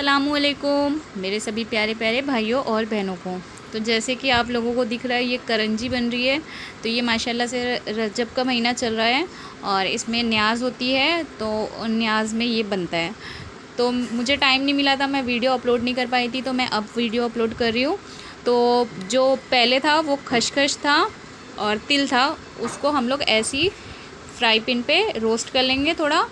अस्सलामुअलैकुम मेरे सभी प्यारे प्यारे भाइयों और बहनों को। तो जैसे कि आप लोगों को दिख रहा है ये करंजी बन रही है। तो ये माशाल्लाह से रजब का महीना चल रहा है और इसमें न्याज़ होती है, तो न्याज़ में ये बनता है। तो मुझे टाइम नहीं मिला था, मैं वीडियो अपलोड नहीं कर पाई थी, तो मैं अब वीडियो अपलोड कर रही हूँ। तो जो पहले था वो खशखश था और तिल था, उसको हम लोग ऐसी फ्राई पैन पे रोस्ट कर लेंगे थोड़ा।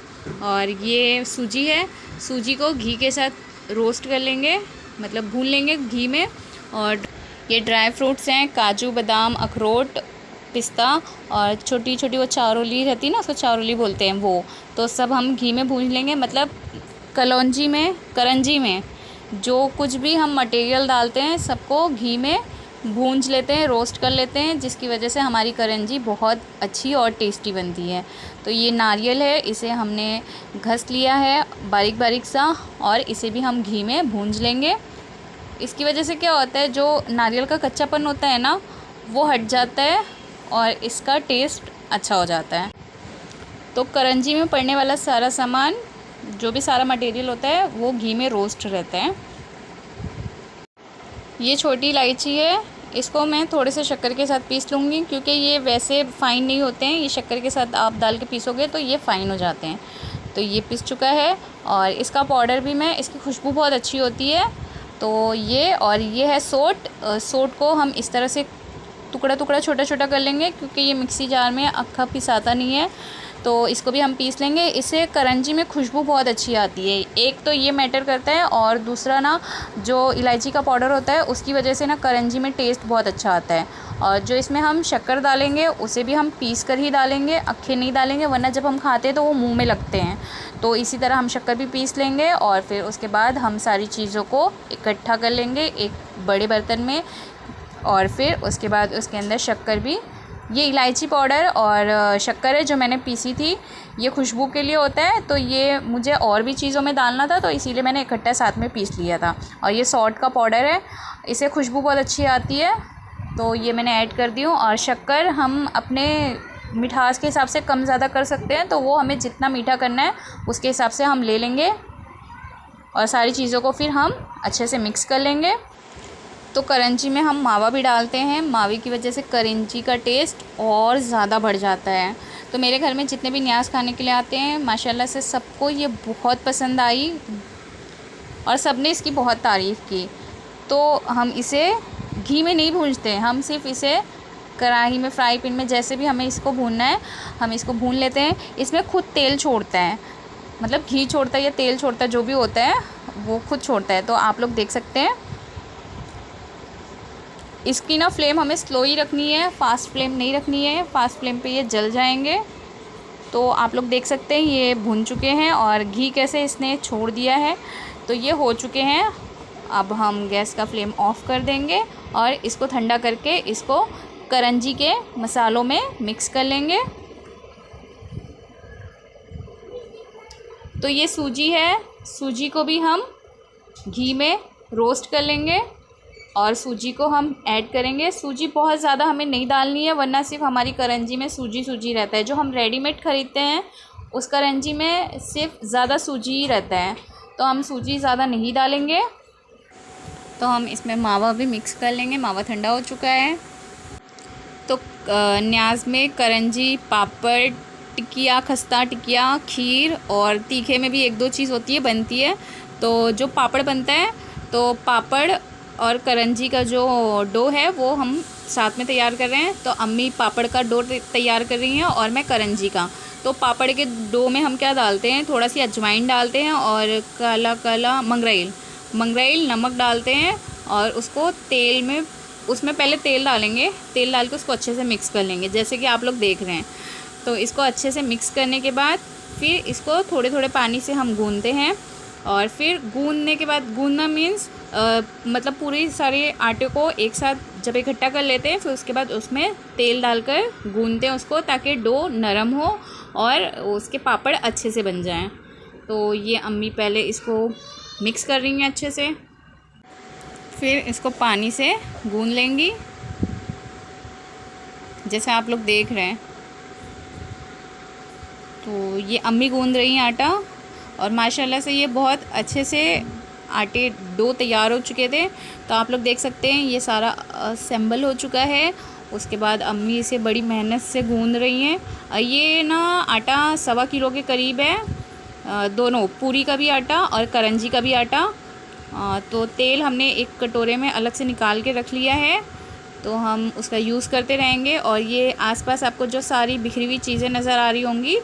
और ये सूजी है, सूजी को घी के साथ रोस्ट कर लेंगे, मतलब भून लेंगे घी में। और ये ड्राई फ्रूट्स हैं, काजू बादाम अखरोट पिस्ता और छोटी छोटी वो चारोली रहती है ना, उसको चारोली बोलते हैं वो। तो सब हम घी में भून लेंगे, मतलब करंजी में जो कुछ भी हम मटेरियल डालते हैं सबको घी में भूंज लेते हैं, रोस्ट कर लेते हैं, जिसकी वजह से हमारी करंजी बहुत अच्छी और टेस्टी बनती है। तो ये नारियल है, इसे हमने घस लिया है बारीक बारीक सा, और इसे भी हम घी में भूंज लेंगे। इसकी वजह से क्या होता है, जो नारियल का कच्चापन होता है ना वो हट जाता है और इसका टेस्ट अच्छा हो जाता है। तो करंजी में पड़ने वाला सारा सामान, जो भी सारा मटेरियल होता है वो घी में रोस्ट रहता है। ये छोटी इलायची है, इसको मैं थोड़े से शक्कर के साथ पीस लूँगी, क्योंकि ये वैसे फ़ाइन नहीं होते हैं, ये शक्कर के साथ आप डाल के पीसोगे तो ये फ़ाइन हो जाते हैं। तो ये पिस चुका है और इसका पाउडर भी मैं, इसकी खुशबू बहुत अच्छी होती है। तो ये, और ये है सोट। सोट को हम इस तरह से टुकड़ा टुकड़ा छोटा छोटा कर लेंगे, क्योंकि ये मिक्सी जार में अक्खा पिसाता नहीं है, तो इसको भी हम पीस लेंगे। इससे करंजी में खुशबू बहुत अच्छी आती है। एक तो ये मैटर करता है, और दूसरा ना जो इलायची का पाउडर होता है उसकी वजह से ना करंजी में टेस्ट बहुत अच्छा आता है। और जो इसमें हम शक्कर डालेंगे उसे भी हम पीस कर ही डालेंगे, अक्खे नहीं डालेंगे, वरना जब हम खाते हैं तो वो मुंह में लगते हैं। तो इसी तरह हम शक्कर भी पीस लेंगे और फिर उसके बाद हम सारी चीज़ों को इकट्ठा कर लेंगे एक बड़े बर्तन में। और फिर उसके बाद उसके अंदर शक्कर भी, ये इलायची पाउडर और शक्कर है जो मैंने पीसी थी, ये खुशबू के लिए होता है। तो ये मुझे और भी चीज़ों में डालना था, तो इसीलिए मैंने इकट्ठा साथ में पीस लिया था। और ये सॉल्ट का पाउडर है, इससे खुशबू बहुत अच्छी आती है, तो ये मैंने ऐड कर दी हूँ। और शक्कर हम अपने मिठास के हिसाब से कम ज़्यादा कर सकते हैं, तो वो हमें जितना मीठा करना है उसके हिसाब से हम ले लेंगे। और सारी चीज़ों को फिर हम अच्छे से मिक्स कर लेंगे। तो करंजी में हम मावा भी डालते हैं, मावे की वजह से करंजी का टेस्ट और ज़्यादा बढ़ जाता है। तो मेरे घर में जितने भी न्याज़ खाने के लिए आते हैं, माशाल्लाह से सबको ये बहुत पसंद आई और सबने इसकी बहुत तारीफ़ की। तो हम इसे घी में नहीं भूनते, हम सिर्फ इसे कढ़ाई में, फ्राई पैन में, जैसे भी हमें इसको भूनना है हम इसको भून लेते हैं। इसमें खुद तेल छोड़ता है, मतलब घी छोड़ता है या तेल छोड़ता है, जो भी होता है वो खुद छोड़ता है। तो आप लोग देख सकते हैं। इसकी ना फ्लेम हमें स्लो ही रखनी है, फास्ट फ्लेम नहीं रखनी है, फास्ट फ्लेम पे ये जल जाएंगे। तो आप लोग देख सकते हैं ये भुन चुके हैं और घी कैसे इसने छोड़ दिया है। तो ये हो चुके हैं। अब हम गैस का फ्लेम ऑफ़ कर देंगे और इसको ठंडा करके इसको करंजी के मसालों में मिक्स कर लेंगे। तो ये सूजी है, सूजी को भी हम घी में रोस्ट कर लेंगे और सूजी को हम ऐड करेंगे। सूजी बहुत ज़्यादा हमें नहीं डालनी है, वरना सिर्फ हमारी करंजी में सूजी सूजी रहता है। जो हम रेडीमेड ख़रीदते हैं उस करंजी में सिर्फ ज़्यादा सूजी ही रहता है, तो हम सूजी ज़्यादा नहीं डालेंगे। तो हम इसमें मावा भी मिक्स कर लेंगे, मावा ठंडा हो चुका है। तो न्याज़ में करंजी, पापड़, टिकिया, खस्ता टिकिया, खीर और तीखे में भी एक दो चीज़ होती है, बनती है। तो जो पापड़ बनता है, तो पापड़ और करंजी का जो डो है वो हम साथ में तैयार कर रहे हैं। तो अम्मी पापड़ का डो तैयार कर रही हैं और मैं करंजी का। तो पापड़ के डो में हम क्या डालते हैं, थोड़ा सी अजवाइन डालते हैं और काला काला मंगरेल नमक डालते हैं और उसको तेल में, उसमें पहले तेल डालेंगे, तेल डाल के उसको अच्छे से मिक्स कर लेंगे, जैसे कि आप लोग देख रहे हैं। तो इसको अच्छे से मिक्स करने के बाद फिर इसको थोड़े थोड़े पानी से हम गूँधते हैं। और फिर गूँधने के बाद, गूँधना मीन्स मतलब पूरी सारे आटे को एक साथ जब इकट्ठा कर लेते हैं, फिर उसके बाद उसमें तेल डालकर गूँधते हैं उसको, ताकि डो नरम हो और उसके पापड़ अच्छे से बन जाएं। तो ये अम्मी पहले इसको मिक्स कर रही हैं अच्छे से, फिर इसको पानी से गूँध लेंगी, जैसे आप लोग देख रहे हैं। तो ये अम्मी गूँध रही हैं आटा और माशाल्लाह से ये बहुत अच्छे से आटे डो तैयार हो चुके थे। तो आप लोग देख सकते हैं ये सारा असेंबल हो चुका है। उसके बाद अम्मी इसे बड़ी मेहनत से गूंद रही हैं। ये ना आटा 1.25 किलो के करीब है, दोनों पूरी का भी आटा और करंजी का भी आटा। तो तेल हमने एक कटोरे में अलग से निकाल के रख लिया है, तो हम उसका यूज़ करते रहेंगे। और ये आसपास आपको जो सारी बिखरी हुई चीज़ें नज़र आ रही होंगी,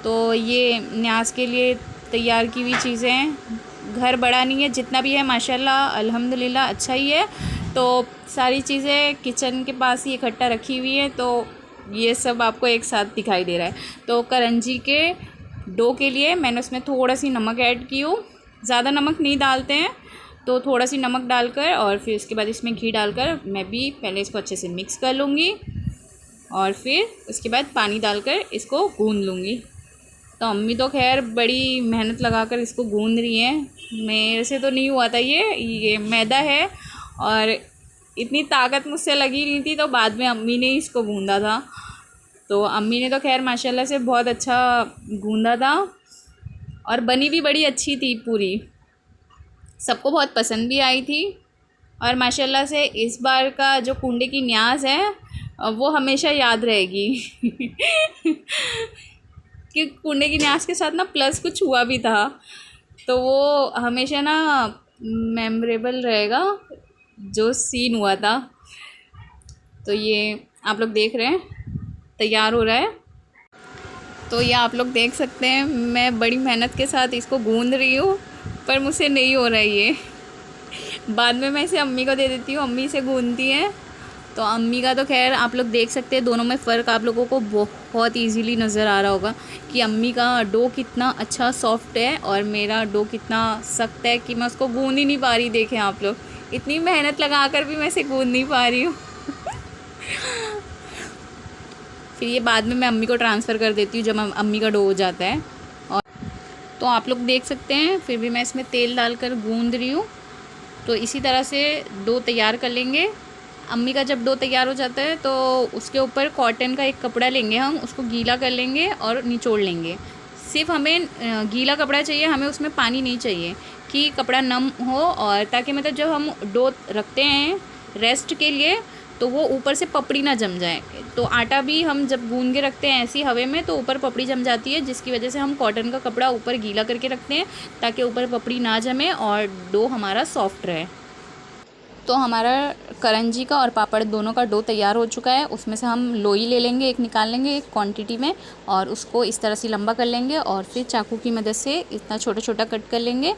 तो ये न्याज के लिए तैयार की हुई चीज़ें हैं। घर बड़ा नहीं है, जितना भी है माशाल्लाह अल्हम्दुलिल्लाह अच्छा ही है। तो सारी चीज़ें किचन के पास ही इकट्ठा रखी हुई है, तो ये सब आपको एक साथ दिखाई दे रहा है। तो करंजी के डो के लिए मैंने उसमें थोड़ा सी नमक ऐड की हूँ, ज़्यादा नमक नहीं डालते हैं, तो थोड़ा सी नमक डालकर और फिर उसके बाद इसमें घी डालकर मैं भी पहले इसको अच्छे से मिक्स कर लूँगी और फिर उसके बाद पानी डालकर इसको गूंद लूँगी। तो अम्मी तो खैर बड़ी मेहनत लगाकर इसको गूंद रही हैं, मेरे से तो नहीं हुआ था। ये मैदा है और इतनी ताकत मुझसे लगी नहीं थी, तो बाद में अम्मी ने इसको गूंदा था। तो अम्मी ने तो खैर माशाल्लाह से बहुत अच्छा गूंदा था और बनी भी बड़ी अच्छी थी पूरी, सबको बहुत पसंद भी आई थी। और माशाल्लाह से इस बार का जो कुंडे की न्याज़ है वो हमेशा याद रहेगी कि कुंडे की न्याज़ के साथ ना प्लस कुछ हुआ भी था, तो वो हमेशा ना मेमोरेबल रहेगा जो सीन हुआ था। तो ये आप लोग देख रहे हैं तैयार हो रहा है। तो ये आप लोग देख सकते हैं मैं बड़ी मेहनत के साथ इसको गूंद रही हूँ, पर मुझसे नहीं हो रहा है ये। बाद में मैं इसे अम्मी को दे देती हूँ, अम्मी इसे गूंदती हैं। तो अम्मी का तो खैर आप लोग देख सकते हैं, दोनों में फ़र्क आप लोगों को बहुत इजीली नज़र आ रहा होगा कि अम्मी का डो कितना अच्छा सॉफ्ट है और मेरा डो कितना सख्त है कि मैं उसको गूंद ही नहीं पा रही। देखें आप लोग, इतनी मेहनत लगा कर भी मैं इसे गूंद नहीं पा रही हूँ फिर ये बाद में मैं अम्मी को ट्रांसफ़र कर देती हूँ जब अम्मी का डो हो जाता है। और तो आप लोग देख सकते हैं फिर भी मैं इसमें तेल डालकर गूंद रही हूँ। तो इसी तरह से डो तैयार कर लेंगे। अम्मी का जब डो तैयार हो जाता है तो उसके ऊपर कॉटन का एक कपड़ा लेंगे, हम उसको गीला कर लेंगे और निचोड़ लेंगे। सिर्फ हमें गीला कपड़ा चाहिए, हमें उसमें पानी नहीं चाहिए कि कपड़ा नम हो, और ताकि मतलब जब हम डो रखते हैं रेस्ट के लिए तो वो ऊपर से पपड़ी ना जम जाए। तो आटा भी हम जब गूंद के रखते हैं ऐसी हवा में तो ऊपर पपड़ी जम जाती है, जिसकी वजह से हम कॉटन का कपड़ा ऊपर गीला करके रखते हैं ताकि ऊपर पपड़ी ना जमे और डो हमारा सॉफ्ट रहे। तो हमारा करंजी का और पापड़ दोनों का डो तैयार हो चुका है। उसमें से हम लोई ले लेंगे, एक निकाल लेंगे एक क्वांटिटी में, और उसको इस तरह से लंबा कर लेंगे और फिर चाकू की मदद से इतना छोटा छोटा कट कर लेंगे।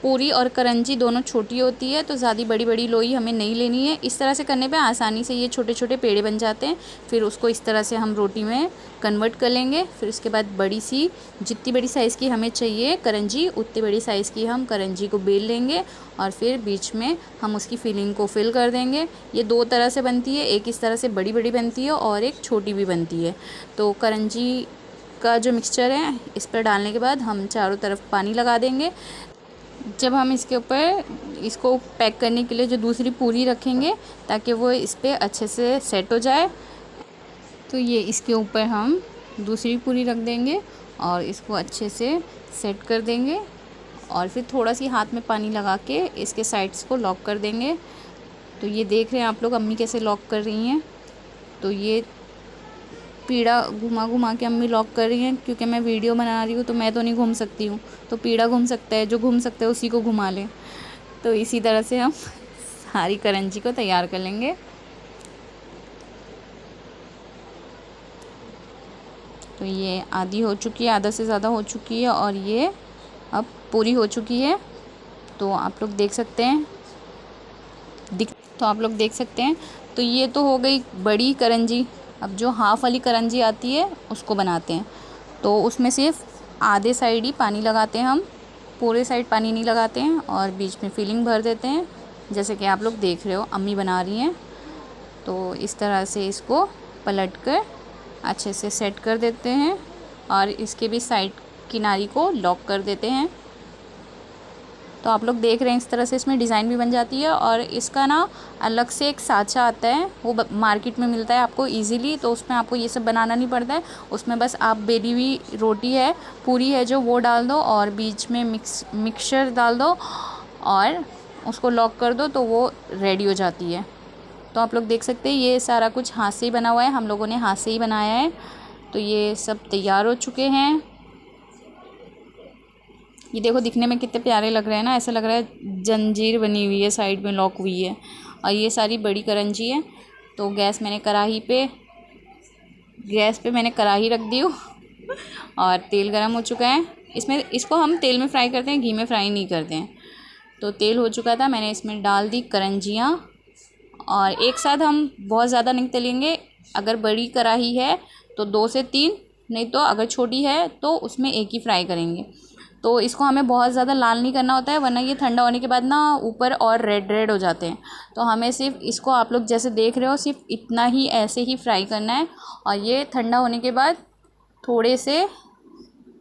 पूरी और करंजी दोनों छोटी होती है, तो ज़्यादा बड़ी बड़ी लोई हमें नहीं लेनी है। इस तरह से करने पे आसानी से ये छोटे छोटे पेड़े बन जाते हैं। फिर उसको इस तरह से हम रोटी में कन्वर्ट कर लेंगे। फिर उसके बाद बड़ी सी, जितनी बड़ी साइज़ की हमें चाहिए करंजी, उतनी बड़ी साइज़ की हम करंजी को बेल लेंगे और फिर बीच में हम उसकी फिलिंग को फिल कर देंगे। ये दो तरह से बनती है, एक इस तरह से बड़ी बड़ी बनती है और एक छोटी भी बनती है। तो करंजी का जो मिक्सचर है इस पर डालने के बाद हम चारों तरफ पानी लगा देंगे। जब हम इसके ऊपर इसको पैक करने के लिए जो दूसरी पूरी रखेंगे ताकि वो इस पर अच्छे से सेट हो जाए, तो ये इसके ऊपर हम दूसरी पूरी रख देंगे और इसको अच्छे से सेट कर देंगे और फिर थोड़ा सी हाथ में पानी लगा के इसके साइड्स को लॉक कर देंगे। तो ये देख रहे हैं आप लोग अम्मी कैसे लॉक कर रही हैं। तो ये पीड़ा घुमा घुमा के अम्मी लॉक कर रही हैं, क्योंकि मैं वीडियो बना रही हूँ तो मैं तो नहीं घूम सकती हूँ, तो पीड़ा घूम सकता है, जो घूम सकता है उसी को घुमा लें। तो इसी तरह से हम सारी करंजी को तैयार कर लेंगे। तो ये आधी हो चुकी है, आधा से ज़्यादा हो चुकी है और ये अब पूरी हो चुकी है। तो आप लोग देख सकते हैं तो ये तो हो गई बड़ी करंजी। अब जो हाफ़ वाली करंजी आती है उसको बनाते हैं। तो उसमें सिर्फ आधे साइड ही पानी लगाते हैं हम, पूरे साइड पानी नहीं लगाते हैं, और बीच में फिलिंग भर देते हैं जैसे कि आप लोग देख रहे हो अम्मी बना रही हैं। तो इस तरह से इसको पलट कर अच्छे से सेट कर देते हैं और इसके भी साइड किनारी को लॉक कर देते हैं। तो आप लोग देख रहे हैं इस तरह से इसमें डिज़ाइन भी बन जाती है। और इसका ना अलग से एक साँचा आता है, वो मार्केट में मिलता है आपको इजीली, तो उसमें आपको ये सब बनाना नहीं पड़ता है। उसमें बस आप बेली हुई रोटी है, पूरी है जो, वो डाल दो और बीच में मिक्सचर डाल दो और उसको लॉक कर दो तो वो रेडी हो जाती है। तो आप लोग देख सकते हैं ये सारा कुछ हाथ से ही बना हुआ है, हम लोगों ने हाथ से ही बनाया है। तो ये सब तैयार हो चुके हैं। ये देखो दिखने में कितने प्यारे लग रहे हैं ना, ऐसा लग रहा है जंजीर बनी हुई है, साइड में लॉक हुई है। और ये सारी बड़ी करंजी है। तो गैस पे मैंने कढ़ाई रख दी हूँ और तेल गरम हो चुका है। इसको हम तेल में फ्राई करते हैं, घी में फ्राई नहीं करते हैं। तो तेल हो चुका था, मैंने इसमें डाल दी करंजियाँ। और एक साथ हम बहुत ज़्यादा नहीं तलेंगे। अगर बड़ी कढ़ाई है तो 2 से 3, नहीं तो अगर छोटी है तो उसमें एक ही फ्राई करेंगे। तो इसको हमें बहुत ज़्यादा लाल नहीं करना होता है, वरना ये ठंडा होने के बाद ना ऊपर और रेड रेड हो जाते हैं। तो हमें सिर्फ इसको, आप लोग जैसे देख रहे हो, सिर्फ इतना ही ऐसे ही फ्राई करना है। और ये ठंडा होने के बाद थोड़े से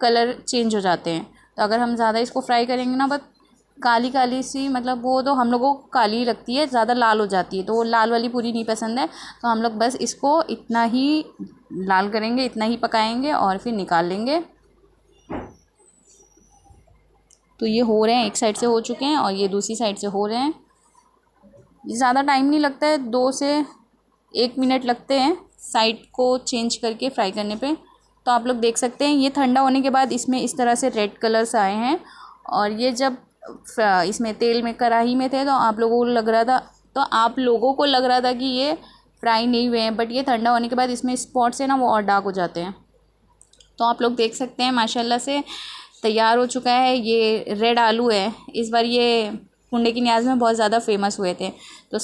कलर चेंज हो जाते हैं। तो अगर हम ज़्यादा इसको फ्राई करेंगे ना, बस काली काली सी, मतलब वो तो हम लोगों को काली लगती है, ज़्यादा लाल हो जाती है, तो वो लाल वाली पूरी नहीं पसंद है। तो हम लोग बस इसको इतना ही लाल करेंगे, इतना ही पकाएंगे और फिर निकाल लेंगे। तो ये हो रहे हैं, एक साइड से हो चुके हैं और ये दूसरी साइड से हो रहे हैं। ये ज़्यादा टाइम नहीं लगता है, 2 से 1 मिनट लगते हैं साइड को चेंज करके फ्राई करने पे। तो आप लोग देख सकते हैं ये ठंडा होने के बाद इसमें इस तरह से रेड कलर्स आए हैं। और ये जब इसमें तेल में कढ़ाई में थे तो आप लोगों को लग रहा था कि ये फ्राई नहीं हुए हैं, बट ये ठंडा होने के बाद इसमें स्पॉट्स है ना, वो और डार्क हो जाते हैं। तो आप लोग देख सकते हैं माशाल्लाह से तैयार हो चुका है। ये रेड आलू है, इस बार ये कुंडे की न्याज़ में बहुत ज़्यादा फेमस हुए थे। तो